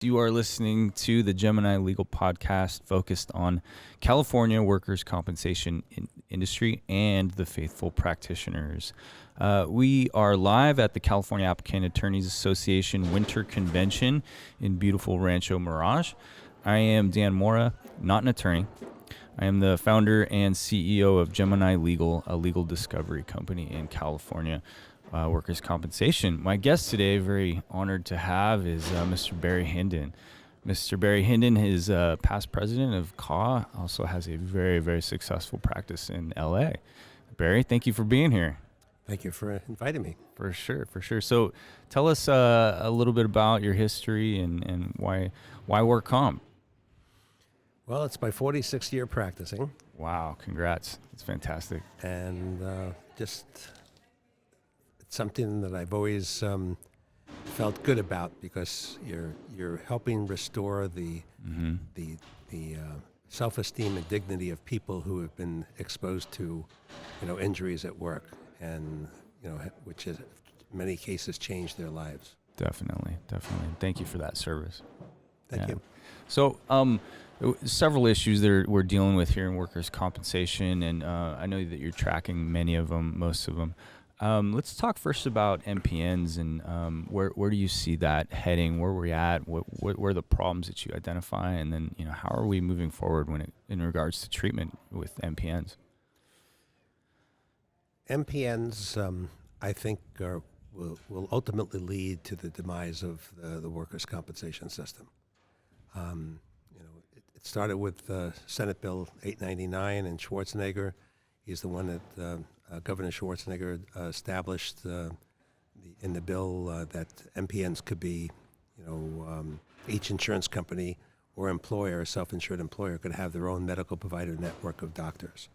You are listening to the Gemini Legal Podcast focused on California workers' compensation industry and the faithful practitioners. We are live at the California Applicant Attorneys Association Winter Convention in beautiful Rancho Mirage. I am Dan Mora, not an attorney. I am the founder and CEO of Gemini Legal, a legal discovery company in California. Workers' compensation. My guest today, very honored to have, is Mr. Barry Hinden. Mr. Barry Hinden is past president of CAAA, also has a very, very successful practice in LA. Barry, thank you for being here. Thank you for inviting me. For sure. So tell us a little bit about your history and why work comp. Well, it's my 46th year practicing. Wow, congrats. It's fantastic. And just something that I've always felt good about, because you're helping restore the self-esteem and dignity of people who have been exposed to, injuries at work, and which has, in many cases, changed their lives. Definitely. Thank you for that service. Thank you. So, several issues that we're dealing with here in workers' compensation, and I know that you're tracking many of them, most of them. Let's talk first about MPNs and where do you see that heading? Where we're at? What are the problems that you identify? And then how are we moving forward in regards to treatment with MPNs? MPNs, I think, will ultimately lead to the demise of the workers' compensation system. It started with Senate Bill 899 and Schwarzenegger. He's the one that Governor Schwarzenegger established in the bill that MPNs could be, each insurance company or employer, self-insured employer, could have their own medical provider network of doctors.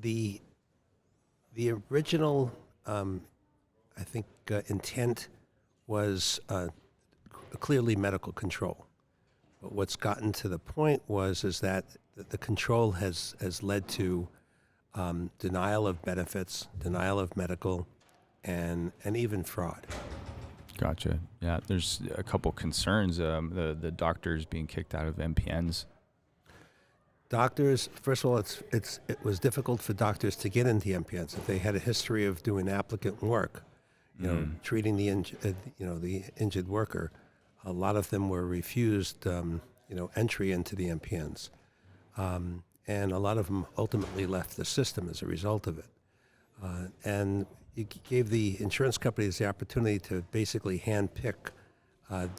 The original, I think, intent was clearly medical control. But what's gotten to the point is that the control has led to denial of benefits, denial of medical, and even fraud. Gotcha. Yeah, there's a couple concerns. The doctors being kicked out of MPNs. Doctors, first of all, it was difficult for doctors to get into MPNs if they had a history of doing applicant work, treating the injured worker. A lot of them were refused, entry into the MPNs. And a lot of them ultimately left the system as a result of it. And it gave the insurance companies the opportunity to basically handpick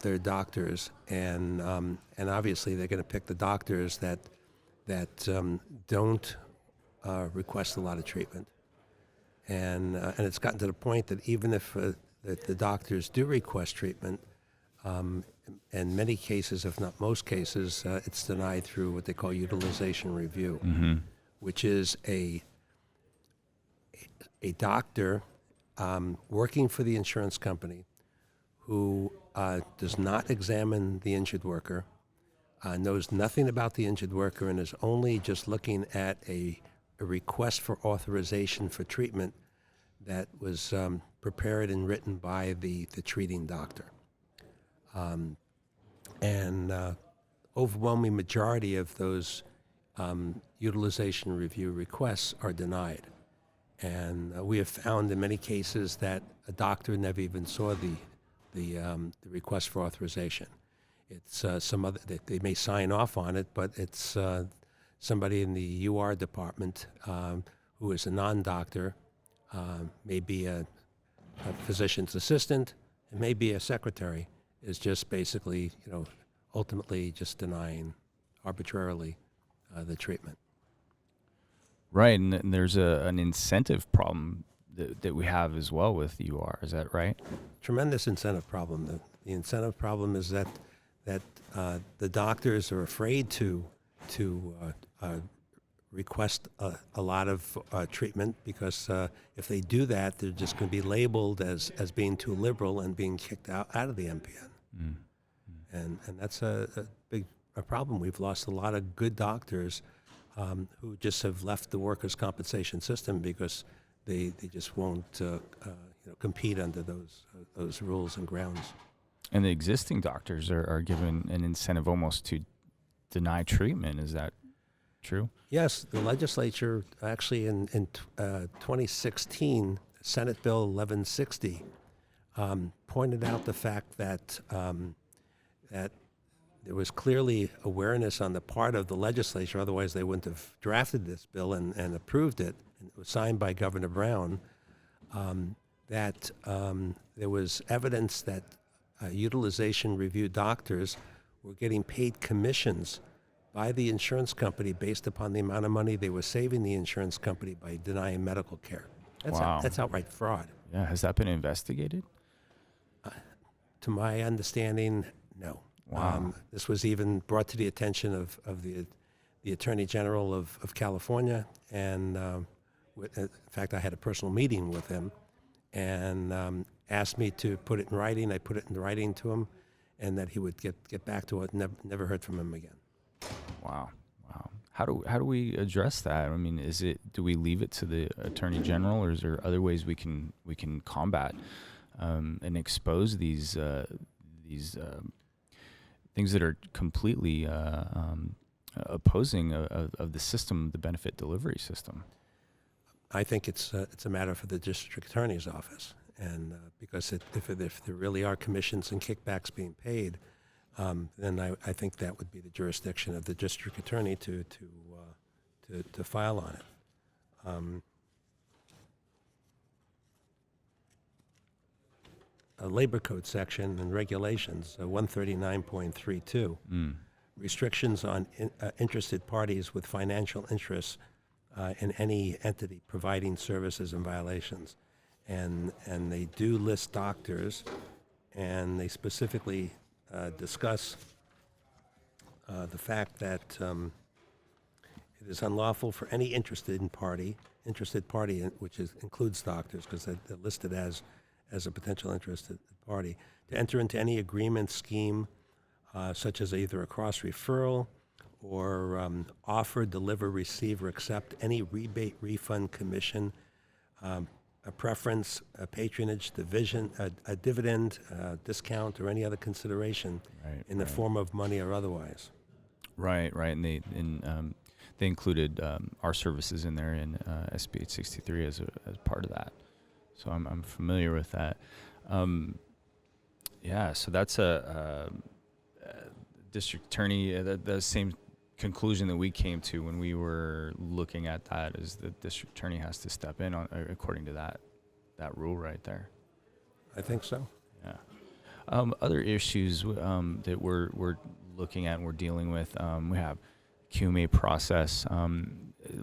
their doctors, and obviously they're going to pick the doctors that don't request a lot of treatment. And it's gotten to the point that even if the doctors do request treatment, in many cases, if not most cases, it's denied through what they call utilization review, which is a doctor working for the insurance company who does not examine the injured worker, knows nothing about the injured worker, and is only just looking at a request for authorization for treatment that was prepared and written by the treating doctor. And overwhelming majority of those utilization review requests are denied. And we have found in many cases that a doctor never even saw the request for authorization. It's some other, they may sign off on it, but it's somebody in the UR department who is a non-doctor, maybe a physician's assistant, and maybe a secretary, is just basically, ultimately just denying arbitrarily the treatment. Right, and there's an incentive problem that we have as well with UR. Is that right? Tremendous incentive problem. The incentive problem is that the doctors are afraid to request a lot of treatment, because if they do that, they're just going to be labeled as being too liberal and being kicked out of the MPN. And that's a big problem. We've lost a lot of good doctors who just have left the workers' compensation system because they just won't compete under those rules and grounds. And the existing doctors are given an incentive almost to deny treatment. Is that true? Yes, the legislature actually in 2016, Senate Bill 1160 pointed out the fact that that there was clearly awareness on the part of the legislature, otherwise they wouldn't have drafted this bill and approved it, and it was signed by Governor Brown, that there was evidence that utilization review doctors were getting paid commissions by the insurance company based upon the amount of money they were saving the insurance company by denying medical care. Wow. That's outright fraud. Yeah. Has that been investigated? To my understanding, no. Wow. This was even brought to the attention of the Attorney General of California, and in fact, I had a personal meeting with him, and asked me to put it in writing. I put it in writing to him, and that he would get back to it. Never heard from him again. Wow. Wow. How do we address that? I mean, do we leave it to the Attorney General, or is there other ways we can combat and expose these things that are completely opposing of the system, the benefit delivery system? I think it's a matter for the district attorney's office, and because if there really are commissions and kickbacks being paid, then I think that would be the jurisdiction of the district attorney to file on it. A labor code section and regulations, 139.32, restrictions on interested parties with financial interests in any entity providing services and violations. And they do list doctors, and they specifically discuss the fact that it is unlawful for any interested party, which includes doctors, because they're listed as a potential interested party, to enter into any agreement, scheme, such as either a cross-referral or offer, deliver, receive, or accept any rebate, refund, commission, a preference, a patronage, division, a dividend, discount, or any other consideration in the form of money or otherwise. Right. And they included our services in there in SB 863 as part of that. So I'm familiar with that. So that's a district attorney. The same conclusion that we came to when we were looking at that is the district attorney has to step in according to that rule right there. I think so. Yeah. Other issues that we're looking at and we're dealing with, we have CAAA process.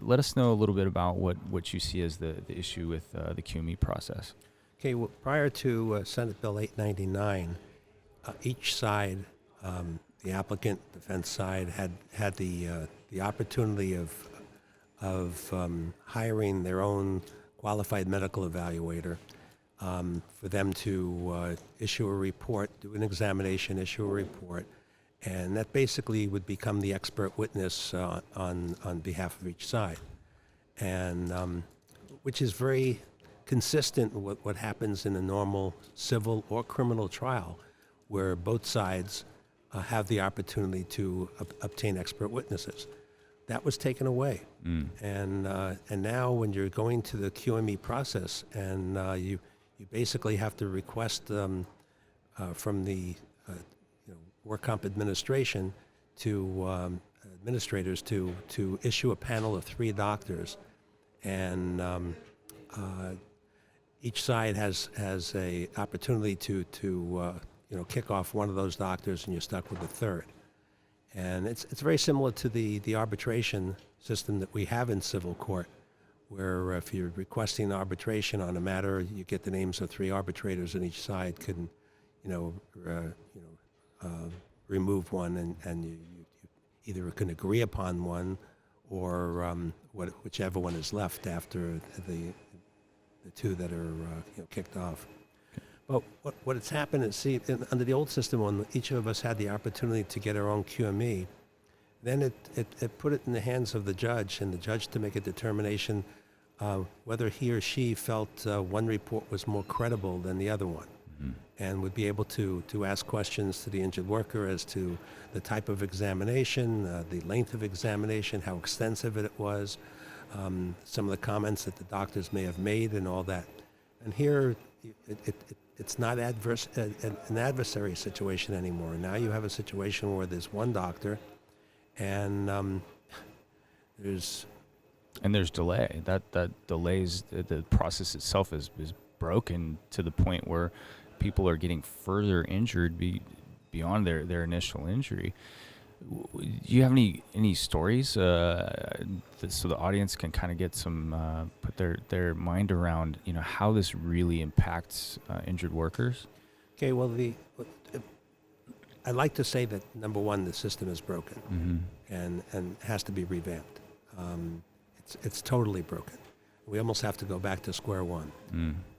Let us know a little bit about what you see as the issue with the CAAA process. Okay, well, prior to Senate Bill 899, each side, the applicant, defense side, had the opportunity of hiring their own qualified medical evaluator for them to issue a report, do an examination, issue a report, and that basically would become the expert witness on behalf of each side, and which is very consistent with what happens in a normal civil or criminal trial, where both sides have the opportunity to obtain expert witnesses. That was taken away, and now when you're going to the QME process, and you basically have to request from the Work Comp Administration to administrators to issue a panel of 3 doctors, and each side has a opportunity to kick off one of those doctors, and you're stuck with the third. And it's very similar to the arbitration system that we have in civil court, where if you're requesting arbitration on a matter, you get the names of 3 arbitrators, and each side can, remove one, and you either can agree upon one, or whichever one is left after the 2 that are kicked off. But what has happened is, under the old system, when each of us had the opportunity to get our own QME, then it put it in the hands of the judge, and the judge to make a determination whether he or she felt one report was more credible than the other one. and would be able to ask questions to the injured worker as to the type of examination, the length of examination, how extensive it was, some of the comments that the doctors may have made and all that. And here, it's not an adversary situation anymore. Now you have a situation where there's one doctor, and there's delay. That delays the process itself is broken to the point where people are getting further injured beyond their initial injury. Do you have any stories so the audience can kind of get some put their mind around how this really impacts injured workers? Okay. Well, I'd like to say that number one, the system is broken and has to be revamped. It's totally broken. We almost have to go back to square one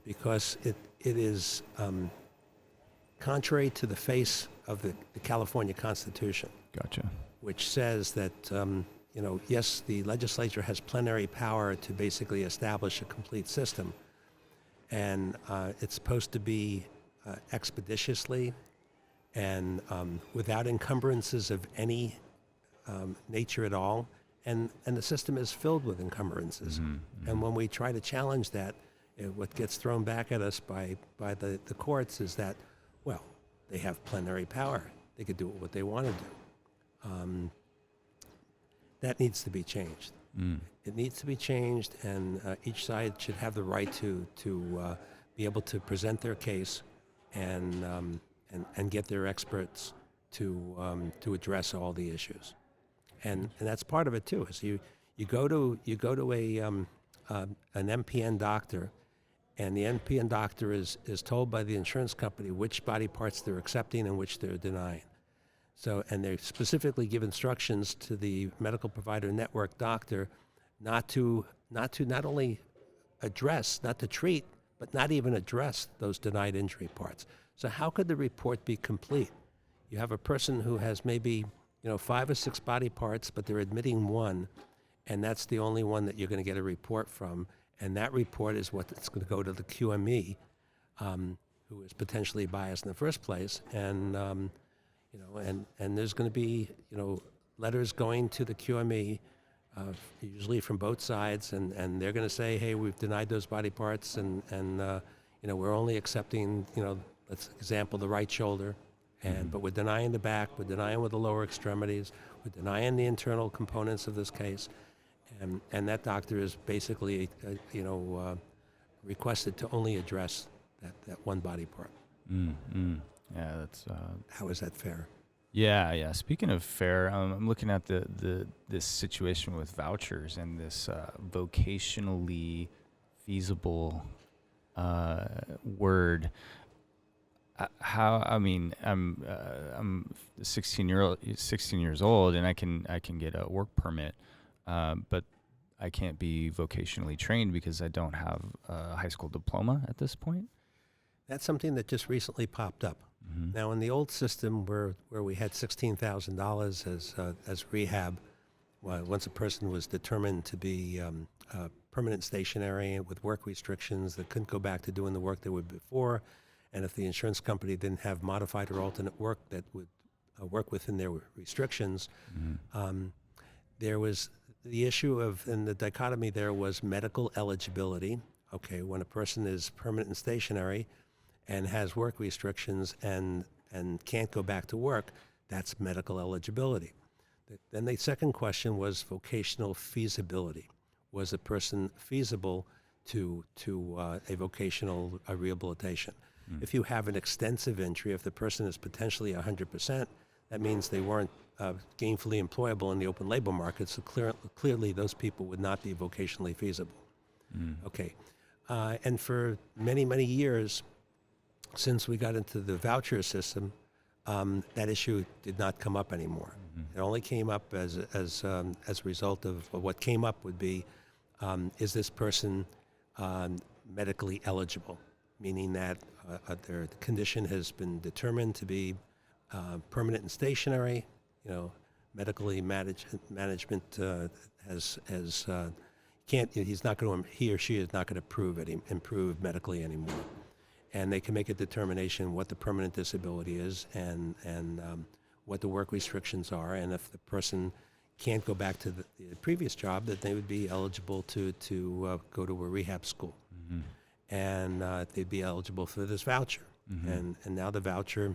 because it is contrary to the face of the California Constitution. Gotcha. Which says that, yes, the legislature has plenary power to basically establish a complete system, and it's supposed to be expeditiously and without encumbrances of any nature at all, and the system is filled with encumbrances. And when we try to challenge that, what gets thrown back at us by the courts is that, well, they have plenary power. They could do what they want to do. That needs to be changed. It needs to be changed, and each side should have the right to be able to present their case and get their experts to address all the issues. And that's part of it too. Is you go to an MPN doctor, and the MPN doctor is told by the insurance company which body parts they're accepting and which they're denying. So, and they specifically give instructions to the medical provider network doctor not to not only address, not to treat, but not even address those denied injury parts. So how could the report be complete? You have a person who has maybe 5 or 6 body parts, but they're admitting one, and that's the only one that you're going to get a report from, and that report is what's going to go to the QME, who is potentially biased in the first place, and and there's going to be, letters going to the QME, usually from both sides, and they're going to say, hey, we've denied those body parts, and we're only accepting, let's example, the right shoulder, but we're denying the back, we're denying with the lower extremities, we're denying the internal components of this case, and that doctor is basically, requested to only address that one body part. Yeah, that's. How is that fair? Yeah. Speaking of fair, I'm looking at this situation with vouchers and this vocationally feasible word. I'm 16 years old, and I can get a work permit, but I can't be vocationally trained because I don't have a high school diploma at this point. That's something that just recently popped up. Now, in the old system where we had $16,000 as rehab, once a person was determined to be permanent stationary with work restrictions that couldn't go back to doing the work they would before, and if the insurance company didn't have modified or alternate work that would work within their restrictions, there was the issue of, and the dichotomy there was medical eligibility. Okay, when a person is permanent and stationary and has work restrictions and can't go back to work, that's medical eligibility. Then the second question was vocational feasibility. Was a person feasible to a vocational rehabilitation? If you have an extensive injury, if the person is potentially 100%, that means they weren't gainfully employable in the open labor market, so clearly those people would not be vocationally feasible. Okay, and for many, many years, since we got into the voucher system, that issue did not come up anymore. It only came up as a result of what came up would be, is this person medically eligible, meaning that their condition has been determined to be permanent and stationary. Medically management he or she is not going to improve medically anymore. and they can make a determination what the permanent disability is and what the work restrictions are, and if the person can't go back to the previous job, that they would be eligible to go to a rehab school, and they'd be eligible for this voucher, and now the voucher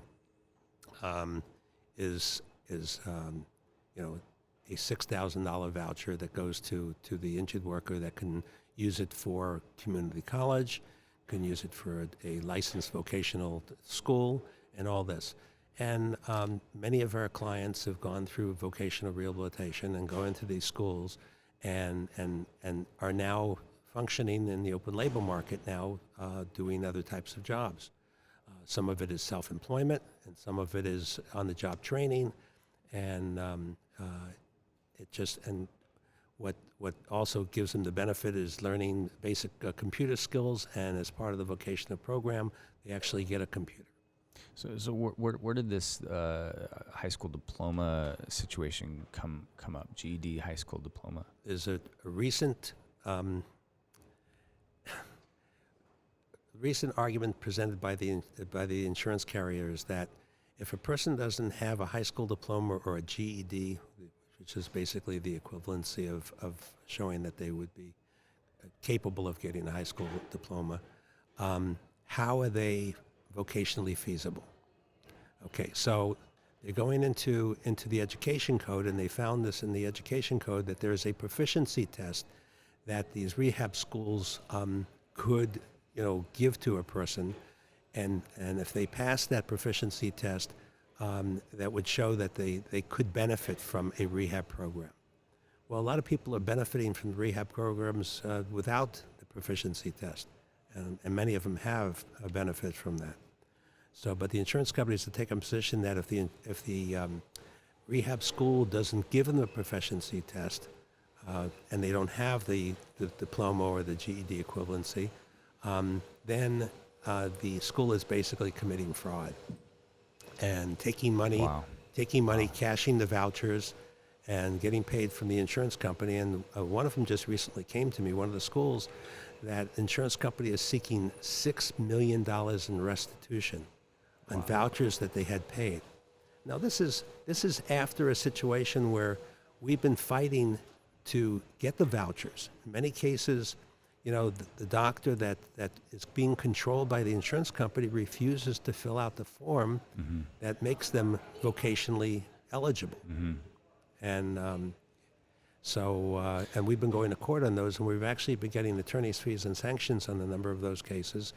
is a $6,000 voucher that goes to the injured worker that can use it for community college, can use it for a licensed vocational school, and all this. And many of our clients have gone through vocational rehabilitation and go into these schools and are now functioning in the open labor market now, doing other types of jobs. Some of it is self-employment, and some of it is on-the-job training, and what also gives them the benefit is learning basic computer skills, and as part of the vocational program, they actually get a computer. So where did this high school diploma situation come up? GED high school diploma. There's a recent argument presented by the insurance carriers that if a person doesn't have a high school diploma or a GED, which is basically the equivalency of showing that they would be capable of getting a high school diploma, how are they vocationally feasible? Okay, so they're going into the education code, and they found this in the education code that there is a proficiency test that these rehab schools could give to a person, and if they pass that proficiency test, that would show that they could benefit from a rehab program. Well, a lot of people are benefiting from rehab programs without the proficiency test, and many of them have a benefit from that. So, but the insurance companies have taken a position that if the rehab school doesn't give them the proficiency test, and they don't have the diploma or the GED equivalency, then the school is basically committing fraud and taking money, cashing the vouchers, and getting paid from the insurance company. And one of them just recently came to me, one of the schools, that insurance company is seeking $6 million in restitution on vouchers that they had paid. Now this is after a situation where we've been fighting to get the vouchers. In many cases, the doctor that is being controlled by the insurance company refuses to fill out the form that makes them vocationally eligible. And and we've been going to court on those, and we've actually been getting attorney's fees and sanctions on a number of those cases,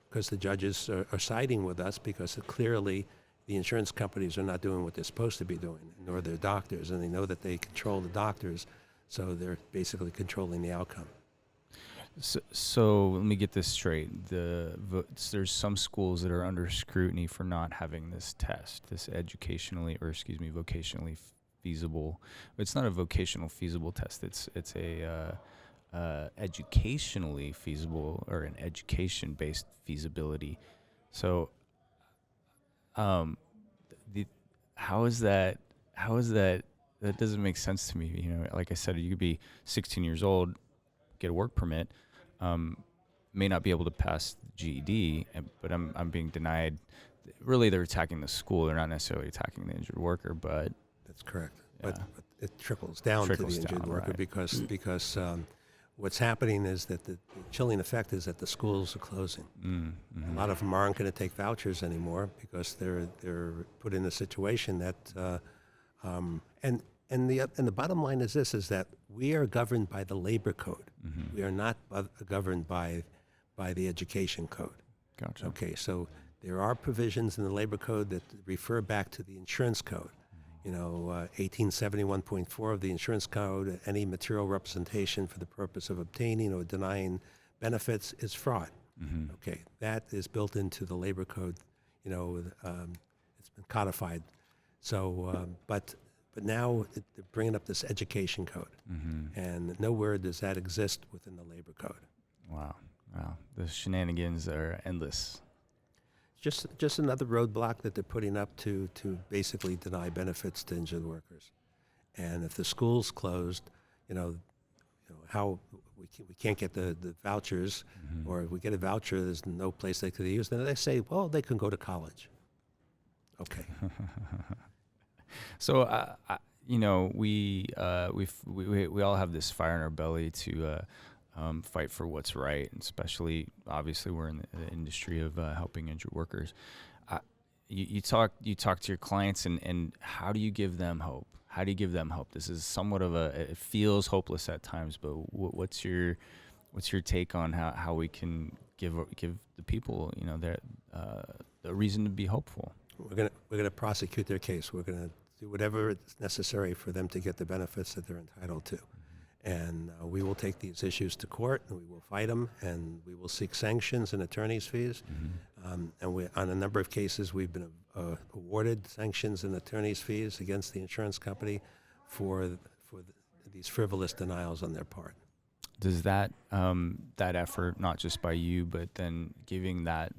because the judges are siding with us, because clearly the insurance companies are not doing what they're supposed to be doing, nor their doctors, and they know that they control the doctors, so they're basically controlling the outcome. So let me get this straight. There's some schools that are under scrutiny for not having this test, this vocationally feasible. It's not a vocational feasible test. It's a educationally feasible, or an education-based feasibility. So, how is that? That doesn't make sense to me. Like I said, you could be 16 years old, get a work permit, may not be able to pass the GED, but I'm being denied. Really, they're attacking the school. They're not necessarily attacking the injured worker, but that's correct. Yeah. But it trickles down to the injured worker, right? because what's happening is that the chilling effect is that the schools are closing. A lot of them aren't going to take vouchers anymore because they're put in a situation that and the bottom line is this: is that we are governed by the labor code. We are not governed by the education code. Gotcha. Okay, so there are provisions in the labor code that refer back to the insurance code. 1871.4 of the insurance code, any material representation for the purpose of obtaining or denying benefits is fraud. Okay, that is built into the labor code. It's been codified. So, but now they're bringing up this education code, and nowhere does that exist within the labor code. Wow. The shenanigans are endless. Just another roadblock that they're putting up to basically deny benefits to injured workers. And if the school's closed, we can't get the vouchers, or if we get a voucher, there's no place they could use. Then they say, well, they can go to college. Okay. So, we all have this fire in our belly to fight for what's right, and especially, obviously, we're in the industry of helping injured workers. You talk to your clients, and how do you give them hope? How do you give them hope? This is somewhat of it feels hopeless at times, but what's your take on how we can give the people, the reason to be hopeful? We're gonna prosecute their case. We're gonna do whatever is necessary for them to get the benefits that they're entitled to, and we will take these issues to court, and we will fight them, and we will seek sanctions and attorney's fees. And we, on a number of cases, we've been awarded sanctions and attorney's fees against the insurance company for these frivolous denials on their part. Does that effort, not just by you, but then giving that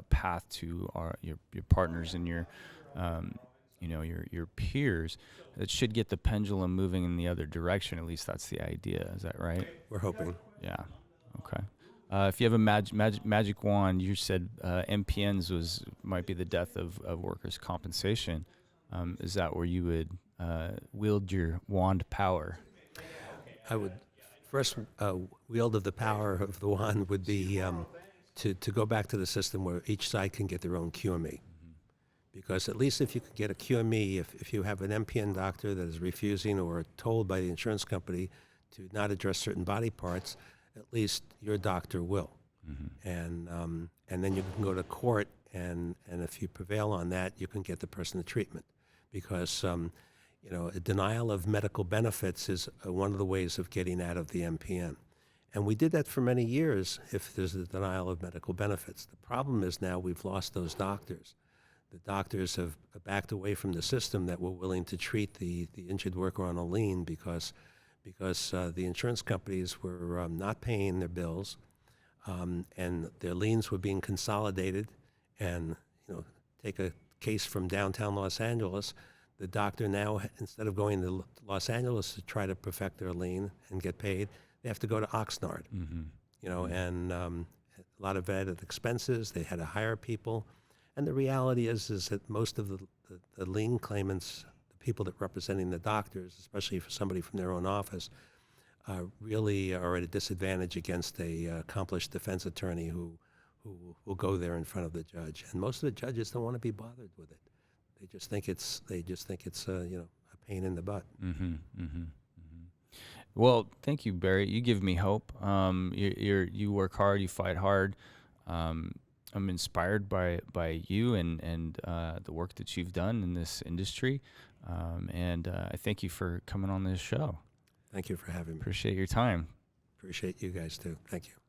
path to your partners and your peers, that should get the pendulum moving in the other direction? At least that's the idea. Is that right? We're hoping. Yeah. Okay. If you have a magic wand, you said MPNs might be the death of workers' compensation. Is that where you would wield your wand power? I would first wield of the power of the wand would be to go back to the system where each side can get their own QME. Because at least if you could get a QME, if you have an MPN doctor that is refusing or told by the insurance company to not address certain body parts, at least your doctor will. And then you can go to court, and if you prevail on that, you can get the person the treatment. Because a denial of medical benefits is one of the ways of getting out of the MPN. And we did that for many years if there's a denial of medical benefits. The problem is now we've lost those doctors. The doctors have backed away from the system that were willing to treat the injured worker on a lien because the insurance companies were not paying their bills, and their liens were being consolidated. And take a case from downtown Los Angeles, the doctor now, instead of going to Los Angeles to try to perfect their lien and get paid, they have to go to Oxnard. And a lot of added expenses. They had to hire people. And the reality is that most of the lien claimants, the people that representing the doctors, especially for somebody from their own office, really are at a disadvantage against a accomplished defense attorney who will go there in front of the judge. And most of the judges don't want to be bothered with it. They just think it's a pain in the butt. Well, thank you, Barry. You give me hope. You work hard, you fight hard. I'm inspired by you and the work that you've done in this industry, and I thank you for coming on this show. Thank you for having me. Appreciate your time. Appreciate you guys too. Thank you.